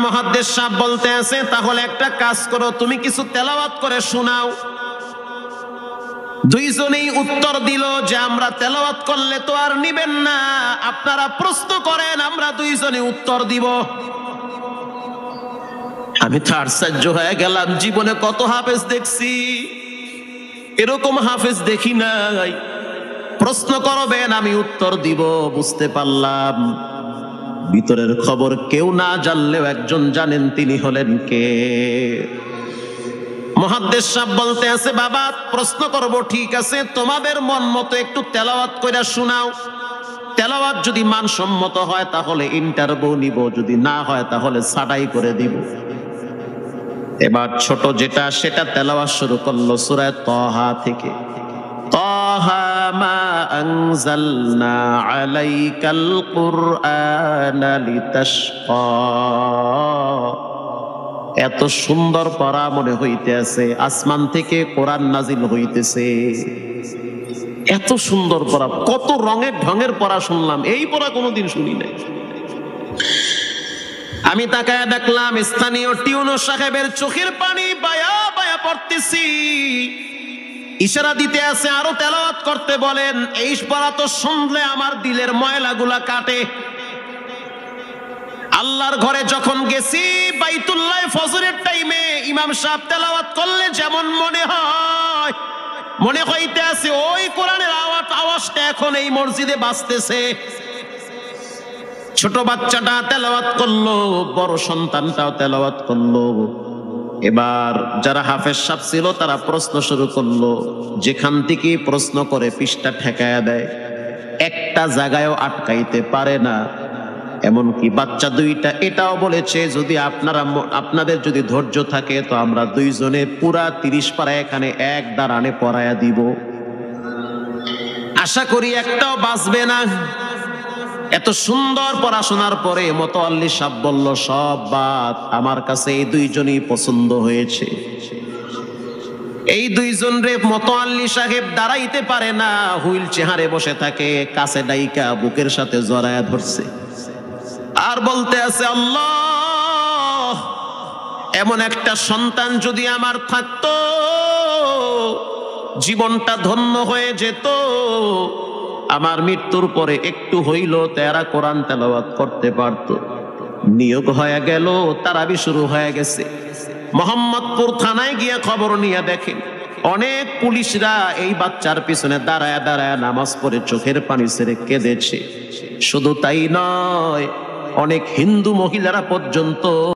মুহাদ্দিস সাহেব বলতে আছে, তাহলে একটা কাজ করো, তুমি কিছু তেলাওয়াত করে শোনাও। দুইজনেই উত্তর দিল যে আমরা তেলাওয়াত করলে তো আর নিবেন না, আপনারা প্রশ্ন করেন, আমরা দুইজনে উত্তর দিব। আমি তো আশ্চর্য হয়ে গেলাম, জীবনে কত হাফেজ দেখছি, এরকম হাফেজ দেখি নাই। প্রশ্ন করবেন, আমি উত্তর দিব। বুঝতে পারলাম ভিতরের খবর কেউ না জানলেও একজন জানেন, তিনি হলেন কে? মুহাদ্দিস সাহেব বলতে আছে, বাবা প্রশ্ন করব ঠিক আছে, তোমাদের মন মতো একটু তেলাওয়াত কইরা শোনাও। তেলাওয়াত যদি মানসম্মত হয় তাহলে ইন্টারভিউ নিব, যদি না হয় তাহলে ছাঁটাই করে দিব। এবার ছোট যেটা সেটা তেলাওয়াত শুরু করলো সূরা তাহা থেকে। তাহা মা আনজালনা আলাইকাল কুরআনা লিতাশকা। এত সুন্দর পড়া মনে হইতে আছে, আসমান থেকে কোরআন নাজিল হইতেছে। এত সুন্দর পড়া, কত রঙের ঢঙের পড়া শুনলাম, এই পড়া কোনোদিন শুনি নাই। আমি তাকায় দেখলাম স্থানীয় টিউনো সাহেবের চোখের পানি বায়া বায়া পড়তেছি। ইশারা দিতে আছে আরো তেলাওয়াত করতে বলেন। এই পড়া তো শুনলে আমার দিলের ময়লাগুলা কাটে। আল্লাহর ঘরে যখন গেছি, বাইতুল্লাহ ফজরের টাইমে ইমাম সাহেব তেলাওয়াত করলে যেমন মনে হয়, মনে হইতে আছে ওই কোরআনের আওয়াজটা এখন এই মসজিদে বাজতেছে। ছোট বাচ্চাটা তেলাওয়াত করলো, বড় সন্তানটাও তেলাওয়াত করলো। এবার যারা হাফেজ সাহেব ছিল তারা প্রশ্ন শুরু করলো। যেখান থেকে প্রশ্ন করে পৃষ্ঠা ঠেকায়া দেয়, একটা জায়গায়ও আটকাইতে পারে না। এমনকি বাচ্চা দুইটা এটাও বলেছে, যদি আপনাদের যদি ধৈর্য থাকে তো আমরা দুইজনে পুরা 30 পারা এখানে এক দাঁড়ানে পড়ায়া দিব। আশা করি একটাও বাঁচবে না। এত সুন্দর পড়াশোনার পরে মোতাওয়াল্লি সাহেব বলল, সব বাদ, আমার কাছে এই দুইজনই পছন্দ হয়েছে। এই দুইজন রে মোতাওয়াল্লি সাহেব দাঁড়াইতে পারে না, হুইল চেয়ারে বসে থাকে, কাছে ডাইকা বুকের সাথে জড়ায়া ধরছে আর বলতে আছে, আল্লাহ এমন একটা সন্তান যদি আমার থাকতো, জীবনটা ধন্য হয়ে যেত। আমার মৃত্যুর পরে একটু হইল তারা কোরআন তেলাওয়াত করতে পারত। নিয়োগ হয়ে গেল, তারাবি শুরু হয়ে গেছে। মোহাম্মদপুর থানায় গিয়ে খবর নিয়ে দেখেন, অনেক পুলিশরা এই বাচ্চার পিছনে দাঁড়ায় দাঁড়ায় নামাজ পড়ে চোখের পানি ছেড়ে কেঁদেছে। শুধু তাই নয়, অনেক হিন্দু মহিলারা পর্যন্ত